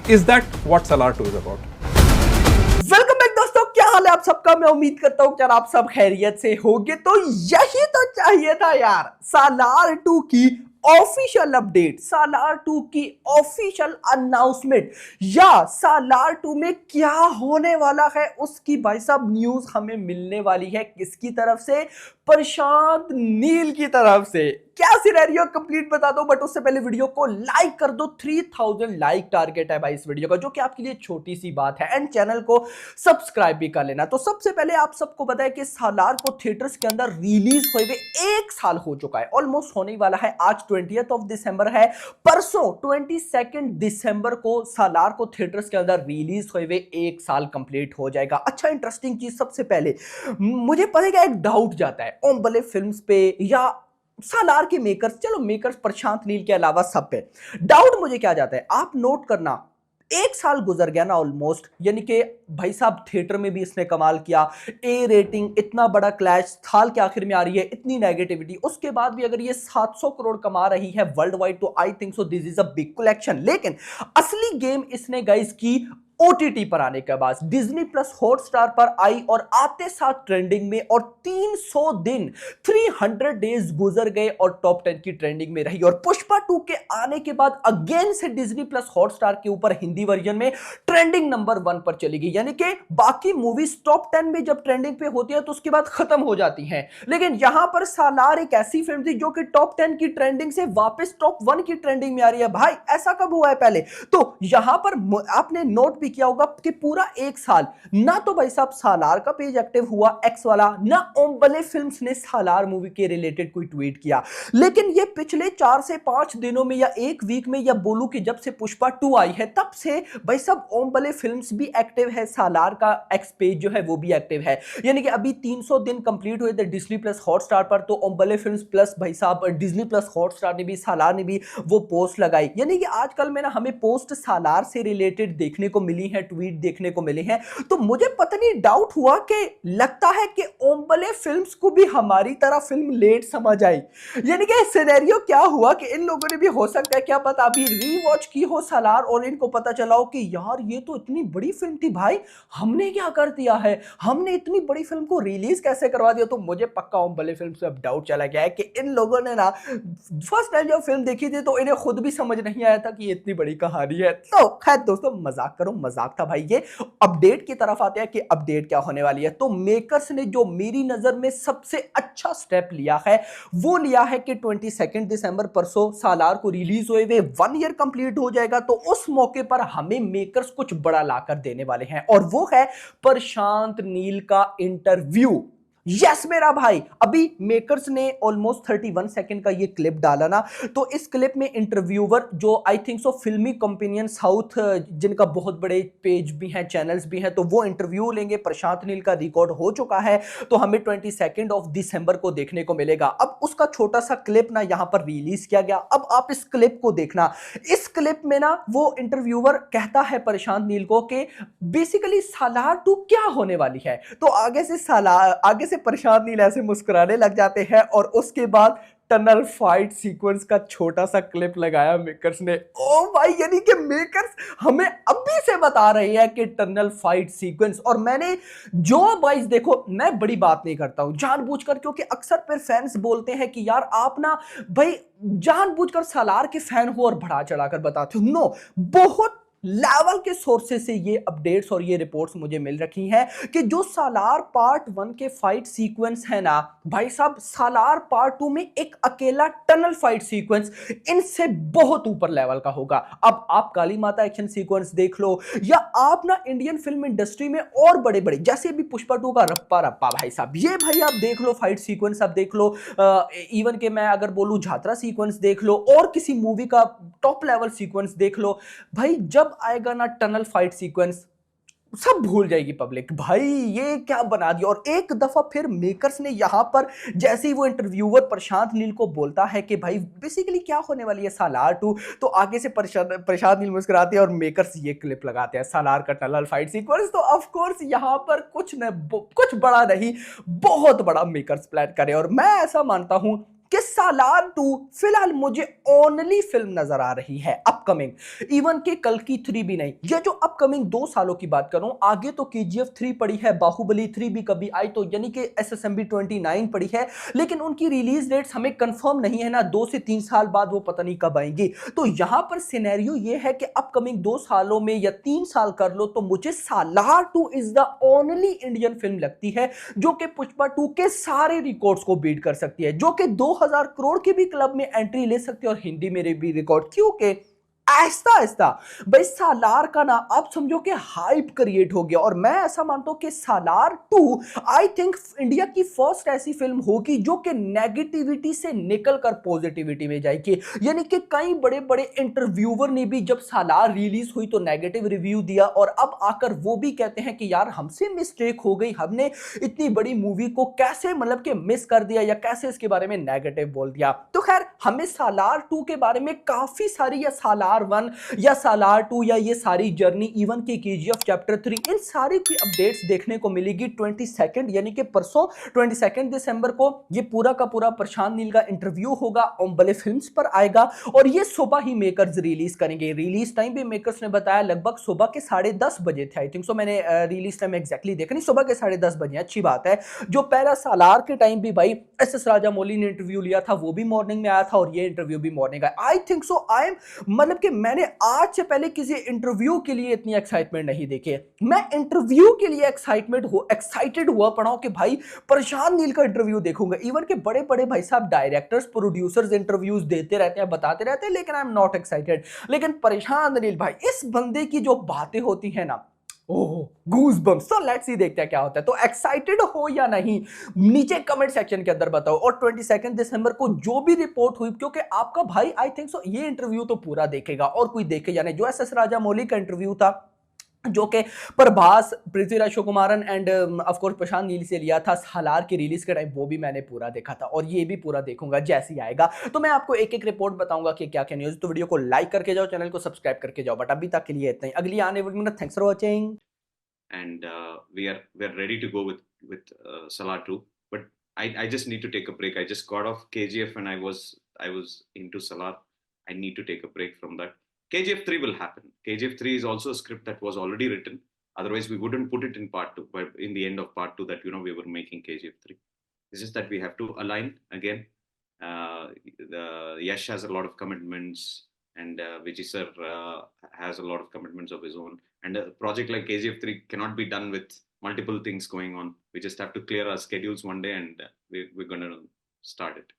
Is that what Salar 2 is about? Welcome back दोस्तों, क्या हाल है आप सबका। मैं उम्मीद करता हूँ कि आप सब खैरियत से होंगे। तो यही तो चाहिए था यार, सालार 2 की ऑफिशियल अपडेट, सालार 2 की ऑफिशियल अनाउंसमेंट, या सालार 2 में क्या होने वाला है उसकी भाई साहब न्यूज हमें मिलने वाली है। किसकी तरफ से? प्रशांत नील की तरफ से। क्या सिनेरियो कंप्लीट बता दो, बट उससे पहले वीडियो को लाइक कर दो। 3000 लाइक टारगेट है भाई इस वीडियो का, जो कि आपके लिए छोटी सी बात है। एंड चैनल को सब्सक्राइब भी कर लेना। तो सबसे पहले आप सबको पता है कि सालार को थिएटर्स के अंदर रिलीज हुए 1 साल हो चुका है, ऑलमोस्ट होने वाला है। आज 20th दिसंबर है, परसों 22 दिसंबर को सालार को थिएटर्स के अंदर रिलीज हुए 1 साल कंप्लीट हो जाएगा। अच्छा, इंटरेस्टिंग चीज सबसे पहले मुझे पता है कि एक डाउट जाता है ओम भले फिल्म्स पे या सालार के मेकर्स, चलो मेकर्स प्रशांत नील के अलावा सब पे डाउट मुझे क्या जाता है। आप नोट करना, 1 साल गुजर गया ना ऑलमोस्ट, यानी कि भाई साहब थिएटर में भी इसने कमाल किया। ए रेटिंग, इतना बड़ा क्लैश, साल के आखिर में आ रही है, इतनी नेगेटिविटी, उसके बाद भी अगर ये 700 करोड़ कमा रही है वर्ल्ड वाइड, तो I think so this is a big collection. लेकिन असली गेम इसने गाइस की ओटीटी पर आने के बाद, डिज्नी प्लस हॉटस्टार पर आई और आते साथ ट्रेंडिंग में, और 300 दिन 300 डेज गुजर गए और टॉप 10 की ट्रेंडिंग में रही। और पुष्पा 2 के आने के बाद अगेन से डिज्नी प्लस हॉटस्टार के ऊपर हिंदी वर्जन में ट्रेंडिंग नंबर 1 पर चली गई। यानी कि बाकी मूवीज टॉप 10 में जब ट्रेंडिंग पे होती है तो उसके बाद खत्म हो जाती हैं, लेकिन यहां पर सालार एक ऐसी फिल्म थी जो कि टॉप 10 की ट्रेंडिंग से वापस टॉप 1 की ट्रेंडिंग में आ रही है। भाई ऐसा कब हुआ है पहले? तो यहां पर आपने नोट किया होगा कि पूरा 1 साल ना तो भाई साहब सालार का पेज एक्टिव हुआ एक्स वाला, ना ओम भले फिल्म्स ने सालार मूवी के रिलेटेड कोई ट्वीट किया। लेकिन ये पिछले 4 से 5 दिनों में या एक वीक में, या बोलूं कि जब से पुष्पा 2 आई है तब से भाई साहब ओम भले फिल्म्स भी एक्टिव है, सालार का एक्स पेज जो है वो भी एक्टिव है। यानी कि अभी 300 दिन कंप्लीट हुए थे डिज्नी प्लस हॉटस्टार पर, तो ओम भले फिल्म्स प्लस भाई साहब डिज्नी प्लस हॉटस्टार ने भी, सालार ने भी वो पोस्ट लगाई। यानी कि आजकल में ना हमें पोस्ट सालार से रिलेटेड देखने को मिली है, ट्वीट देखने को मिले हैं। तो मुझे पता नहीं डाउट हुआ कि लगता है कि ओम भले फिल्म्स को भी हमारी तरह फिल्म लेट समझ आई। यानी कि सिनेरियो क्या हुआ कि इन लोगों ने भी, हो सकता है क्या पता, अभी रीवॉच की हो सालार और इनको पता चला हो कि यार ये तो इतनी बड़ी फिल्म थी भाई, हमने क्या कर दिया है, हमने इतनी बड़ी फिल्म को रिलीज कैसे करवा दिया। तो मुझे पक्का ओम भले फिल्म से अब डाउट चला गया है कि इन लोगों ने ना फर्स्ट टाइम जब फिल्म देखी थी तो इन्हें खुद भी समझ नहीं आया था कि ये इतनी बड़ी कहानी है। तो खैर दोस्तों, मजाक करो, मजाक था भाई। ये अपडेट की तरफ आते हैं कि अपडेट क्या होने वाली है। तो मेकर्स ने जो मेरी नजर में सबसे अच्छा स्टेप लिया है वो लिया है कि 22 दिसंबर परसों सालार को रिलीज हुए 1 ईयर कंप्लीट हो जाएगा। तो उस मौके पर हमें मेकर्स कुछ बड़ा लाकर देने वाले हैं, और वो है प्रशांत नील का इंटरव्यू। यस मेरा भाई, अभी मेकर्स ने ऑलमोस्ट 31 सेकंड का ये क्लिप डाला ना, तो इस क्लिप में इंटरव्यूअर जो आई थिंक सो फिल्मी कंपेनियन साउथ, जिनका बहुत बड़े पेज भी हैं, चैनल्स भी हैं, तो वो इंटरव्यू लेंगे। प्रशांत नील का रिकॉर्ड हो चुका है, तो हमें 22 दिसंबर को देखने को मिलेगा। अब उसका छोटा सा क्लिप ना यहां पर रिलीज किया गया। अब आप इस क्लिप को देखना। इस क्लिप में ना वो इंटरव्यूअर कहता है प्रशांत नील को कि बेसिकली सालार 2 क्या होने वाली है। तो आगे से प्रशांत नील ऐसे मुस्कुराने लग जाते हैं, और उसके बाद टनल फाइट सीक्वेंस का छोटा सा क्लिप लगाया मेकर्स ने। ओ भाई, यानी कि मेकर्स हमें अभी से बता रहे हैं कि टनल फाइट सीक्वेंस। और मैंने जो भाई देखो, मैं बड़ी बात नहीं करता हूं जानबूझकर, क्योंकि अक्सर फिर फैंस बोलते हैं कि यार आप ना भाई जानबूझकर सालार के फैन हो और बढ़ा चढ़ाकर बताते हो। नो, बहुत लेवल के सोर्सेस से ये अपडेट्स और ये रिपोर्ट्स मुझे मिल रखी हैं कि जो सालार पार्ट 1 के फाइट सीक्वेंस है ना भाई साहब, सालार पार्ट 2 में एक अकेला टनल फाइट सीक्वेंस इनसे बहुत ऊपर लेवल का होगा। अब आप काली माता एक्शन सीक्वेंस देख लो, या आप ना इंडियन फिल्म इंडस्ट्री में और बड़े बड़े, जैसे भी पुष्पा 2 का रप्पा रप्पा भाई साहब, ये भाई आप देख लो फाइट सीक्वेंस, आप देख लो। इवन के मैं अगर बोलूं झात्रा सीक्वेंस देख लो, और किसी मूवी का टॉप लेवल सीक्वेंस देख लो भाई, जब आएगा ना टनल फाइट सीक्वेंस, सब भूल जाएगी पब्लिक। भाई ये क्या बना दिया। और एक दफा फिर मेकर्स ने यहां पर, जैसे ही वो इंटरव्यूअर प्रशांत नील को बोलता है कि भाई बेसिकली क्या होने वाली है सालार 2, तो आगे से प्रशांत नील मुस्कुराते हैं और मेकर्स ये क्लिप लगाते हैं सालार का टनल फाइट सीक्वेंस। तो ऑफ कोर्स यहां पर कुछ बड़ा नहीं, बहुत बड़ा मेकर्स प्लान करे। और मैं ऐसा मानता हूं कि सालार 2 फिलहाल मुझे ओनली फिल्म नजर आ रही है अपकमिंग, इवन के कल की 3 भी नहीं। ये जो अपकमिंग 2 सालों की बात कर रहा हूं, आगे तो केजीएफ 3 पड़ी है, बाहुबली 3 भी कभी आई तो यानी कि एसएसएमबी 29 पड़ी है, लेकिन उनकी रिलीज डेट्स हमें कंफर्म नहीं है ना, 2 से 3 साल बाद वो पता नहीं कब आएंगी। तो यहां पर सिनेरियो ये है कि अपकमिंग 2 सालों में या 3 साल कर लो तो मुझे सालार 2 is the only Indian film लगती है जो कि पुष्पा 2 के सारे रिकॉर्ड्स को बीट कर सकती है, जो कि 2000 करोड़ के भी क्लब में एंट्री ले सकती है और हिंदी में भी रिकॉर्ड, क्योंकि आहिस्ता आहिस्ता भाई सालार का ना आप समझो कि हाइप क्रिएट हो गया। और मैं ऐसा मानता हूं कि सालार 2 आई थिंक इंडिया की फर्स्ट ऐसी फिल्म होगी जो कि नेगेटिविटी से निकलकर पॉजिटिविटी में जाएगी। यानी कि कई बड़े बड़े इंटरव्यूअर ने भी जब सालार रिलीज हुई तो नेगेटिव रिव्यू दिया, और अब आकर वो भी कहते हैं कि यार हमसे मिस्टेक हो गई, हमने इतनी बड़ी मूवी को कैसे मतलब कि मिस कर दिया या कैसे इसके बारे में नेगेटिव बोल दिया। तो खैर हमें सालार 2 के बारे में काफी सारी, या सालार 1 या सालार 2 या ये सारी जर्नी इवन के केजीएफ चैप्टर 3, इन सारी की अपडेट्स देखने को मिलेगी 22 यानी कि परसों 22 दिसंबर को ये पूरा का पूरा प्रशांत नील का इंटरव्यू होगा, ओम्बले फिल्म्स पर आएगा और ये सुबह ही मेकर्स रिलीज करेंगे। रिलीज टाइम भी मेकर्स ने बताया लगभग सुबह के 10:30 बजे थे, आई थिंक सो, मैंने रिलीज टाइम एग्जैक्टली देखा नहीं, सुबह के 10:30 बजे, अच्छी बात है। जो पहला सालार के टाइम भी भाई एस राजामौली ने इंटरव्यू लिया था, वो भी मॉर्निंग में आया था और ये इंटरव्यू भी मॉर्निंग आया। I think so I am मतलब कि मैंने आज से पहले किसी इंटरव्यू के लिए इतनी एक्साइटमेंट नहीं देखी है। मैं इंटरव्यू के लिए एक्साइटेड हुआ पड़ा हूं कि भाई प्रशांत नील का इंटरव्यू देखूंगा। इवन के बड़े बड़े भाई साहब डायरेक्टर्स प्रोड्यूसर्स इंटरव्यूज देते रहते हैं, बताते रहते हैं, लेकिन आई एम नॉट एक्साइटेड। लेकिन प्रशांत नील भाई, इस बंदे की जो बातें होती है ना, ओह गूज बम्स। तो लेट्स सी देखते हैं क्या होता है। तो एक्साइटेड हो या नहीं नीचे कमेंट सेक्शन के अंदर बताओ। और 22 दिसंबर को जो भी रिपोर्ट हुई, क्योंकि आपका भाई आई थिंक सो ये इंटरव्यू तो पूरा देखेगा और कोई देखे या नहीं। जो एस राजामौली का इंटरव्यू था जो कि Prabhas, Prithviraj Sukumaran and of course Prashanth Neel से लिया था सालार की रिलीज के टाइम, वो भी मैंने पूरा देखा था और ये भी पूरा देखूंगा जैसे ही आएगा। तो मैं आपको एक एक रिपोर्ट बताऊंगा कि क्या क्या न्यूज़। तो वीडियो को लाइक करके जाओ, चैनल को सब्सक्राइब करके जाओ। बट अभी तक के लिए इतना ही, अगली आने वाली minute. Thanks for watching. And we're ready to go with Salah 2. But I just need to take a break. I just got off KGF and I was into Salah. I need to take a break from that. KGF 3 will happen. KGF 3 is also a script that was already written. Otherwise, we wouldn't put it in part 2. But in the end of part 2, that we were making KGF 3. It's just that we have to align again. Yash has a lot of commitments, and Vijay sir has a lot of commitments of his own. And a project like KGF 3 cannot be done with multiple things going on. We just have to clear our schedules one day, and we're going to start it.